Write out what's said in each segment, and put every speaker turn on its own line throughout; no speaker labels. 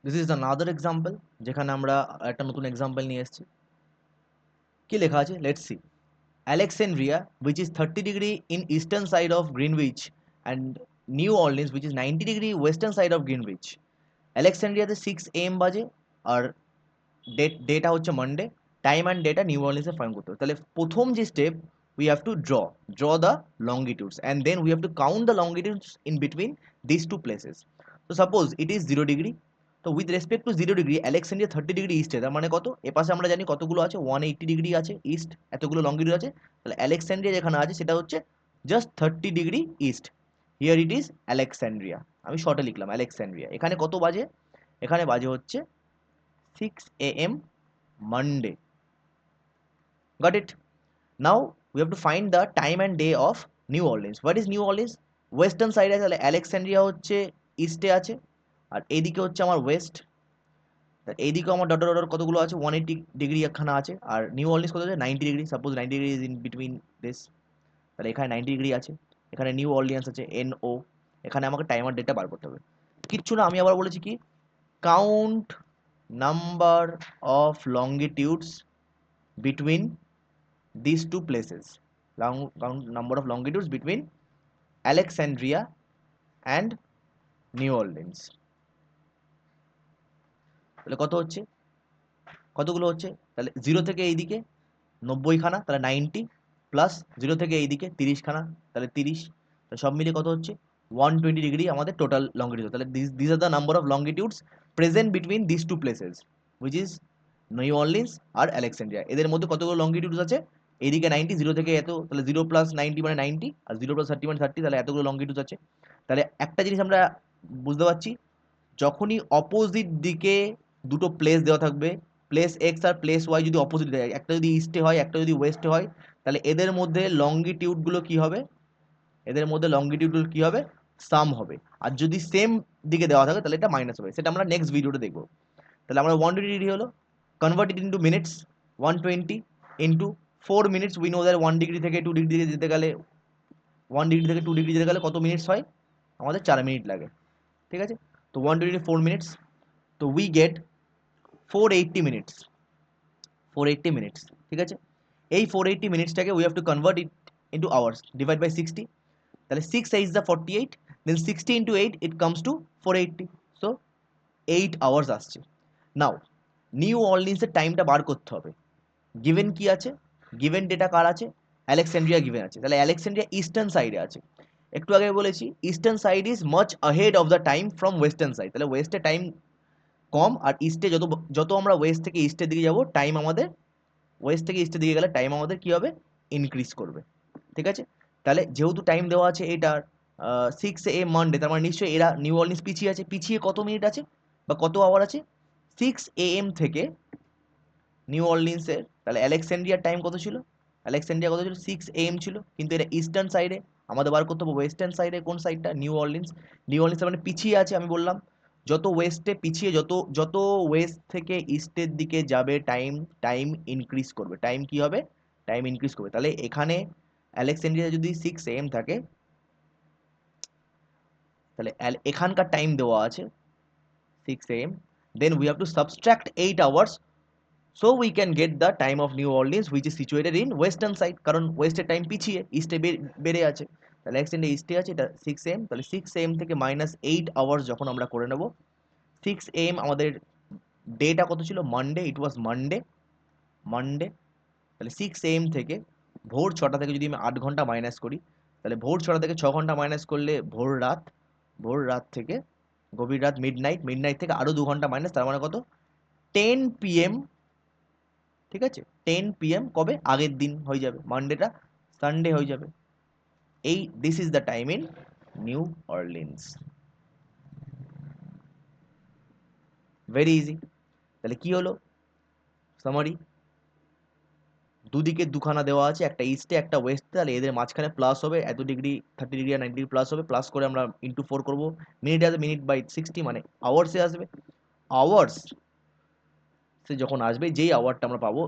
This is another example, যেখানে আমরা একটা নতুন এক্সাম্পল নিয়ে এসেছি। কি লেখা আছে, let's see. Alexandria, which is 30 degree in eastern side of Greenwich, and New Orleans, which is 90 degree western side of Greenwich. Alexandriaতে 6 AM বাজে, আর ডেটা হচ্ছে Monday, time and date New অর্লিন্সে ফাইন্ড করতে হবে। তাহলে প্রথম যে step, we have to draw the longitudes, and then we have to count the longitudes in between this two places. তো সাপোজ ইট ইজ 0 ডিগ্রি, তো with respect to 0 degree Alexandria 30 degree ইস্টে, তার মানে কত, এপাশে আমরা জানি কতগুলো আছে, 180 ডিগ্রি আছে ইস্ট, এতগুলো লঙ্গিটিউড আছে। তাহলে অ্যালেক্সান্ড্রিয়া যেখানে আছে সেটা হচ্ছে just 30 degree east. Here it is Alexandria, আমি শর্টে লিখলাম অ্যালেক্সান্ড্রিয়া। এখানে কত বাজে, এখানে বাজে হচ্ছে 6 AM Monday. Got it? Now we have to find the time and day of New Orleans. What is New Orleans? Western সাইডে আছে, তাহলে অ্যালেক্সান্ড্রিয়া হচ্ছে ইস্টে আছে, আর এইদিকে হচ্ছে আমার ওয়েস্ট। এইদিকে আমার ডট ডট কতগুলো আছে, 180 ডিগ্রি একখানা আছে, আর নিউ অর্লিন্স কত আছে, 90 degree. Suppose 90 degree is in between this, তাহলে এখানে 90 ডিগ্রি আছে, এখানে নিউ অর্লিয়ান্স আছে NO। এখানে আমাকে টাইম আর ডেটটা বার করতে হবে। কিচ্ছু না, আমি আবার বলেছি কি, count number of longitudes between these two places. Count number of longitudes between Alexandria and New Orleans. তাহলে কত হচ্ছে, কতগুলো হচ্ছে, তাহলে 0 থেকে এইদিকে 90খানা, তাহলে 90, প্লাস 0 থেকে এইদিকে 30খানা, তাহলে 30, তাহলে সব মিলিয়ে কত হচ্ছে, 120 ডিগ্রি আমাদের টোটাল লঙ্গিটিউড। তাহলে this are the number of longitudes present between this two places, which is New Orleans আর অ্যালেক্সান্ড্রিয়া। এদের মধ্যে কতগুলো লঙ্গিটিউডস আছে, এইদিকে 90, 0 থেকে এত, তাহলে 0 + 90 মানে 90, আর 0 + 30 মানে 30, তাহলে এতগুলো লঙ্গিটিউডস আছে। তাহলে একটা জিনিস আমরা বুঝতে পারছি, যখনই অপোজিট দিকে দুটো প্লেস দেওয়া থাকবে, প্লেস এক্স আর প্লেস ওয়াই যদি অপোজিট দেয়, একটা যদি ইস্টে হয় একটা যদি ওয়েস্টে হয়, তাহলে এদের মধ্যে লঙ্গিটিউডগুলো কি হবে, এদের মধ্যে লঙ্গিটিউডগুলো কি হবে, সাম হবে। আর যদি সেম দিকে দেওয়া থাকে তাহলে এটা মাইনাস হবে, সেটা আমরা নেক্সট ভিডিওতে দেখবো। তাহলে আমরা 120 ডিগ্রি হলো, convert it into minutes, 120 into 4 minutes. We know that 1 degree থেকে 2 ডিগ্রি যেতে গেলে, 1 ডিগ্রি থেকে 2 ডিগ্রি যেতে গেলে কত মিনিটস হয়, আমাদের 4 মিনিট লাগে। ঠিক আছে, তো 120 4 মিনিটস, তো উই গেট 480 মিনিটস, 480 মিনিটস। ঠিক আছে, এই 480 মিনিটসটাকে we have to convert it into hours, divide by 60। তাহলে 6 8 48, then 60 into 8 it comes to 480, so 8 hours আসছে। নাও নিউ অর্লিন্সের টাইমটা বার করতে হবে। গিভেন কি আছে, গিভেন ডেটা কার আছে, অ্যালেক্সান্ড্রিয়া গিভেন আছে। তাহলে অ্যালেক্সান্ড্রিয়া ইস্টার্ন সাইডে আছে, একটু আগে বলেছি eastern side is much ahead of the time from western side. তাহলে ওয়েস্টে টাইম কম, আর ইস্টে যত যত আমরা ওয়েস্ট থেকে ইস্টের দিকে যাব, টাইম আমাদের ওয়েস্ট থেকে ইস্টের দিকে গেলে টাইম আমাদের কি হবে, ইনক্রিজ করবে। ঠিক আছে, তাহলে যেহেতু টাইম দেওয়া আছে এটার 6 AM মানডে, তার মানে নিশ্চয়ই এরা নিউ অর্লিন্স পিছিয়ে আছে, পিছিয়ে কত মিনিট আছে বা কত আওয়ার আছে, 6 AM থেকে নিউ অর্লিন্সের, তাহলে অ্যালেক্সান্ড্রিয়ার টাইম কত ছিল, অ্যালেক্সান্ড্রিয়া কত ছিল, 6 AM ছিল, কিন্তু এটা ইস্টার্ন সাইডে, আমাদের বার করতে হবে ওয়েস্টার্ন সাইডে কোন সাইডটা, নিউ অর্লিন্স। নিউ অর্লিন্স মানে পিছিয়ে আছে, আমি বললাম যত ওয়েস্টে পিছিয়ে, যত যত ওয়েস্ট থেকে ইস্টের দিকে যাবে টাইম, টাইম ইনক্রিজ করবে, টাইম কি হবে, টাইম ইনক্রিজ করবে। তাহলে এখানে অ্যালেক্সান্ড্রিয়া যদি 6 AM থাকে, তাহলে এখানকার টাইম দেওয়া আছে 6 AM, then we have to subtract 8 hours, so we can get the time of New Orleans which is situated in western side, কারণ ওয়েস্টের টাইম পিছিয়ে, ইস্টে বেড়ে আছে। তাহলে অ্যাকচুয়ালি ইস্টে আছে, এটা 6 AM, তাহলে 6 AM থেকে -8 আওয়ার্স যখন আমরা করে নেব, 6 AM আমাদের ডেটা কত ছিল, মানডে, ইট ওয়াজ মানডে, মানডে। তাহলে 6 AM থেকে ভোর 6টা থেকে যদি আমি 8 ঘন্টা মাইনাস করি, তাহলে ভোর 6টা থেকে 6 ঘন্টা মাইনাস করলে ভোর রাত, ভোর রাত থেকে গভীর রাত, মিড নাইট, মিড নাইট থেকে আরও 2 ঘন্টা মাইনাস, তার মানে কত, 10 PM। ঠিক আছে, 10 PM কবে, আগের দিন হয়ে যাবে, মানডেটা সানডে হয়ে যাবে। এই this is the time in new Orleans, very easy. তাহলে কি হলো, সামারি, দুদিকে দুখানা দেওয়া আছে, একটা ইস্টে একটা ওয়েস্টে, তাহলে এদের মাঝখানে প্লাস হবে, এত ডিগ্রি 30 ডিগ্রি আর 90 ডিগ্রি প্লাস হবে, প্লাস করে আমরা ইন্টু 4 করবো, মিনিট আসবে, মিনিট বাই 60 মানে আওয়ার্সে আসবে। আওয়ার্স সে যখন আসবে, যেই আওয়ারটা আমরা পাবো,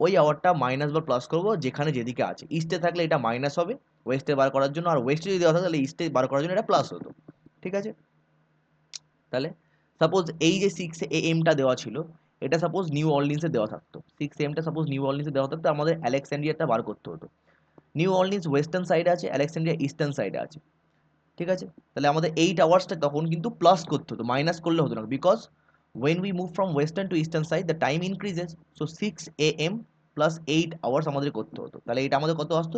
ওই আওয়ারটা মাইনাস বা প্লাস করবো যেখানে যেদিকে আছে। ইস্টে থাকলে এটা মাইনাস হবে ওয়েস্টে বার করার জন্য, আর ওয়েস্টে যদি দেওয়া থাকে তাহলে ইস্টে বার করার জন্য এটা প্লাস হতো। ঠিক আছে, তাহলে সাপোজ এই যে 6 AM দেওয়া ছিল, এটা সাপোজ নিউ অর্লিন্সে দেওয়া থাকতো, 6 AM সাপোজ নিউ অর্লিন্সে দেওয়া থাকতো, আমাদের আলেকজান্ড্রিয়াটা বার করতে হতো। নিউ অর্লিন্স ওয়েস্টার্ন সাইডে আছে, আলেকজান্ড্রিয়া ইস্টার্ন সাইডে আছে, ঠিক আছে? তাহলে আমাদের 8 আওয়ার্সটা তখন কিন্তু প্লাস করতে হতো, মাইনাস করলে হতো না, because when we move from western to eastern side the time increases, so 6 AM plus 8 hours আমাদের করতে হতো। তাহলে এটা আমাদের কত আসতো?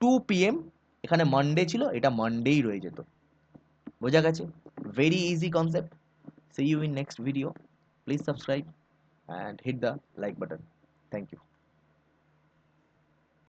2 PM। এখানে মানডে ছিল, এটা মানডেই রয়ে যেত। বোঝা গেছে? Very easy concept. See you in next video. Please subscribe and hit the like button. Thank you.